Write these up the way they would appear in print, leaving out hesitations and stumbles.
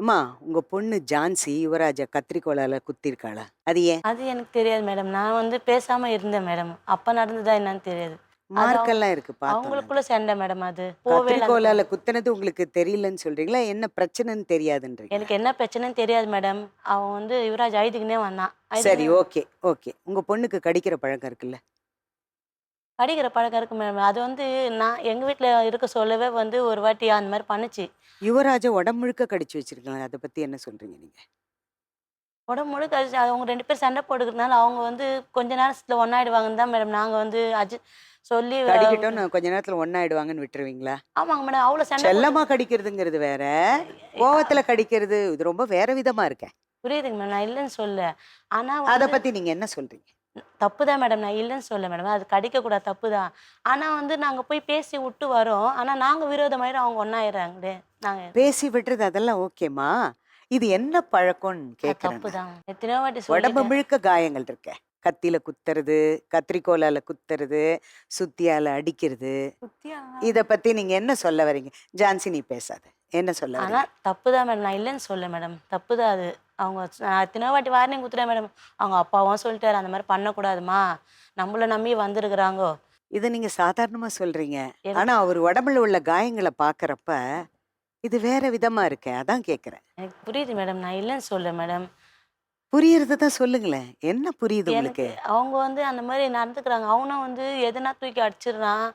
அம்மா, உங்க பொண்ணு ஜான்சி யுவராஜ கத்திரிக்கோலால குத்திருக்காளா? அது ஏன்? அது எனக்கு தெரியாது மேடம். நான் வந்து பேசாம இருந்தேன் மேடம். அப்ப நடந்ததா என்னன்னு தெரியாது. அது மார்க்கெல்லாம் இருக்கு பார்த்தோம் நாங்க. அவங்களுக்குள்ள சண்டை மேடம் அது. போவே இல்ல அந்த கத்திரிக்கோலால குத்துனது உங்களுக்கு தெரியலன்னு சொல்றீங்களா? என்ன பிரச்சனைன்னு தெரியாதுன்றீங்களா? எனக்கு என்ன பிரச்சனைன்னு தெரியாது மேடம். அவன் வந்து யுவராஜ் அழுதுக்குன்னே வந்தான். சரி, அழுதுக்குன்னே ஓகே, ஓகே. உங்க பொண்ணுக்கு கடிக்கிற பழக்கம் இருக்குல்ல? படிக்கிற பழக்கம் இருக்கு மேடம். அது வந்து நான் எங்க வீட்ல இருக்க சொல்லவே வந்து ஒரு வாட்டி அந்த மாரி பண்ணுச்சு. யுவராஜ உடம்பு முழுக்க கடிச்சு வச்சிருக்காங்க. அத பத்தி என்ன சொல்றீங்க நீங்க? உடம்பு முழுக்க அடிச்சு அவங்க 2 பேரும் சண்டை போட்டுக்கிறதுனால அவங்க வந்து கொஞ்ச நேரத்துல ஒண்ணாயிடுவாங்கன்னு தான் மேடம் நாங்க வந்து சொல்லி கடிக்கட்டும், நான் கொஞ்ச நேரத்துல ஒண்ணாயிடுவாங்கன்னு விட்டுருவீங்களா? ஆமாங்க மேடம். அவ்வளோ சண்டை செல்லமா கடிக்கிறதுங்கிறது வேற, கோவத்துல கடிக்கிறது இது ரொம்ப வேற விதமா இருக்கே. புரியுதுங்க மேடம். நான் இல்லன்னு சொல்லல. ஆனா அத வந்து பத்தி நீங்க என்ன சொல்றீங்க? தப்பு தான் மேடம். நான் இல்லன்னு சொல்லல மேடம். அது கடிக்கக்கூடாது தப்பு தான். ஆனா வந்து நாங்க போய் பேசி விட்டு வரோம். ஆனா நாங்க விரோதமாயிடும் அவங்க ஒண்ணாயிடுறாங்களே. நாங்க பேசி விடுறது அதெல்லாம் ஓகேம்மா. இது என்ன பழக்கம்ன்னு அது கேட்கிறேன் தப்பு நான். தான். எத்தனையோ வாட்டி உடம்பு சொல்லிட்டேன். முழுக்க காயங்கள் இருக்கே. கத்தியில குத்துறது, கத்திரிக்கோலால குத்துறது, சுத்தியால அடிக்கிறது. சுத்தியா இத பத்தி நீங்க என்ன சொல்ல வரீங்க? ஜான்சி நீ பேசாத. என்ன சொல்ல ஆனா வரீங்க? தப்பு தான் மேடம். நான் இல்லன்னு சொல்லல மேடம். தப்பு தான் அது. அவங்க நான் எத்தனையோ வாட்டி வார்னிங் குடுத்துட்டேன் மேடம். அவங்க அப்பாவும் சொல்லிட்டாரு, "அந்த மாரி பண்ணக்கூடாதும்மா. நம்மள நம்பி வந்திருக்கிறாங்கோ." இத நீங்க சாதாரணமா சொல்றீங்க. எனக்கு ஆனா அவர் உடம்புல உள்ள காயங்கள பார்க்கறப்ப, இது வேற விதமா இருக்கே. அதான் கேட்கிறேன். எனக்கு புரியுது மேடம். நான் இல்லன்னு சொல்லல மேடம். புரியறத தான் சொல்லுங்களேன். என்ன புரியுது எனக்கு உங்களுக்கு? அவங்க வந்து அந்த மாரி நடந்துக்கிறாங்க. அவனும் வந்து எதனா தூக்கி அடிச்சிடுறான்.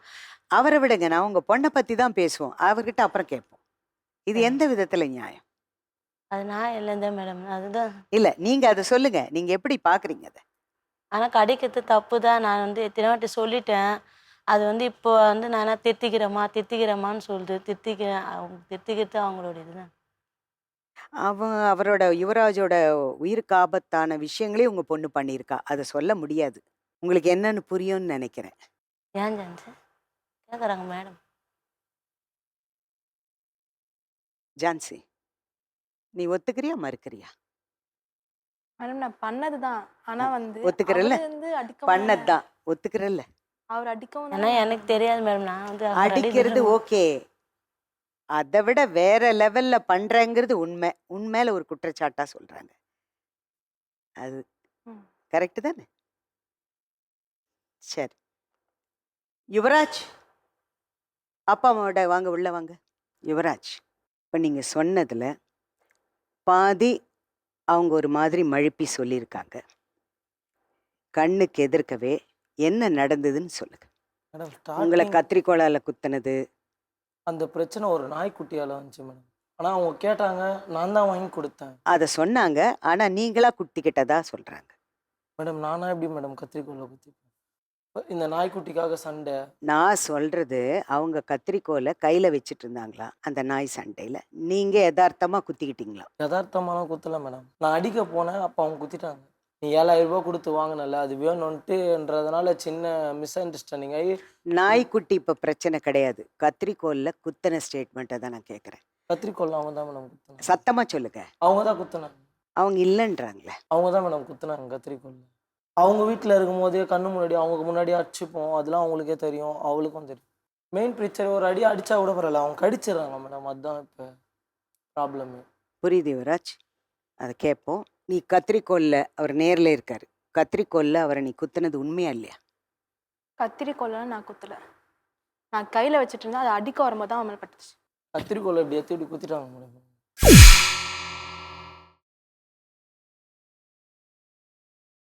அவர விடுங்க. நான் உங்க பொண்ண பத்தி தான் பேசுவோம். அவர்கிட்ட அப்புறம் கேட்போம். இது எந்த விதத்துல நியாயம்? அது நான் இல்லன்னு தான் மேடம். அதுதான். இல்ல, நீங்க அத சொல்லுங்க. நீங்க எப்படி பார்க்குறீங்க அத? ஆனா கடிக்கிறது தப்பு தான். நான் வந்து எத்தனையோ வாட்டி சொல்லிட்டேன். அது வந்து இப்போ வந்து நானா திருத்திக்கிறேம்மா, திருத்திக்கிறேம்மான்னு சொல்லுது. அவங்க திருத்திக்கிறது அவங்களோட இதுதான். அவரோட யுவராஜோட உயிருக்கு ஆபத்தான விஷயங்களையும் உங்க பொண்ணு பண்ணியிருக்கா. அத சொல்ல முடியாது. உங்களுக்கு என்னன்னு புரியும்னு நெனைக்கிறேன். ஏன் ஜான்சி? கேட்குறாங்க மேடம். ஜான்சி, நீ ஒத்துக்கிறியா? மறுக்கிறியா? மேடம் நான் பண்ணதுதான். ஆனா வந்து ஒத்துக்கிறல்ல? அவரு வந்து அடிக்கவும் பண்ணது தான். ஒத்துக்கிறல்ல? அவர் அடிக்கவும் ஏன்னா தானே எனக்கு தெரியாது மேடம். நான் வந்து அவர் அடிக்கிறது ஓகே. அத விட வேற லெவல்ல பண்றேங்கிறது உண்மை. உன் மேல ஒரு குற்றச்சாட்டா சொல்றாங்க. அது ம். கரெக்ட் தானே? சரி. யுவராஜ், அப்பா அம்மாவோட வாங்க, உள்ள வாங்க. யுவராஜ், இப்ப நீங்க சொன்னதுல பாதி அவங்க ஒரு மாதிரி மழுப்பி சொல்லியிருக்காங்க. கண்ணுக்கு எதிர்க்கவே என்ன நடந்ததுன்னு சொல்லுங்க. மேடம் உங்கள ஸ்டார்டிங் கத்திரிக்கோலால குத்துனது, அந்த பிரச்சனை ஒரு நாய்க்குட்டியால வந்துச்சு மேடம். ஆனால் அவங்க கேட்டாங்க, நான் தான் வாங்கி கொடுத்தேன். அத சொன்னாங்க. ஆனா நீங்களா குத்திக்கிட்டதா சொல்றாங்க. மேடம் நானா எப்படி மேடம் கத்திரிக்கோலை குத்திப்பேன்? இந்த நாய்க்குட்டிக்காக சண்டை. நான் சொல்றது, அவங்க கத்திரிக்கோல கையில வச்சுட்டு இருந்தாங்களாம் அந்த நாய் சண்டையில. நீங்க எதார்த்தமா குத்திக்கிட்டீங்களா? யதார்த்தமாலாம் குத்தலை மேடம். நான் அடிக்க போனேன், அப்போ அவங்க குத்திட்டாங்க. நீ 7,000 ரூபாய் கொடுத்து வாங்கினல, அது வேணும்ன்ட்டுன்றதுனால சின்ன மிஸ் அண்டர்ஸ்டாண்டிங் ஆகி நாய்க்குட்டி இப்ப பிரச்சனை கிடையாது. கத்திரிக்கோல்ல குத்துன ஸ்டேட்மெண்ட்ட தான் நான் கேட்கிறேன். கத்திரிக்கோல் அவங்க தான் மேடம் குத்துனாங்க. சத்தமா சொல்லுங்க. அவங்க தான் குத்துனாங்க. அவங்க இல்லைன்றாங்களே. அவங்க தான் மேடம் குத்துனாங்க கத்திரிக்கோல். அவங்க வீட்டில் இருக்கும்போதே கண்ணு முன்னாடி அவங்க முன்னாடியே அடிச்சுப்போம். அதெல்லாம் அவங்களுக்கே தெரியும், அவளுக்கும் தெரியும். மெயின் பிரச்சனை ஒரு அடி அடிச்சா கூட பரவாயில்ல, அவங்க கடிச்சிடுறாங்க மேடம். அதுதான் இப்போ ப்ராப்ளமே. புரியுது யுவராஜ். அத கேட்போம். நீ கத்திரிக்கோல்ல அவர் நேர்ல இருக்காரு. கத்திரிக்கோல்ல அவரை நீ குத்துனது உண்மையா இல்லையா? கத்திரிக்கோல்லாம் நான் குத்தல. நான் கையில வச்சுட்டு இருந்தேன். அது அடிக்க வரும்போது தான் அவன் மேல பட்டுச்சு. கத்திரிக்கோல் இப்படி எடுத்து இப்படி குத்திட்டாங்க மேடம்.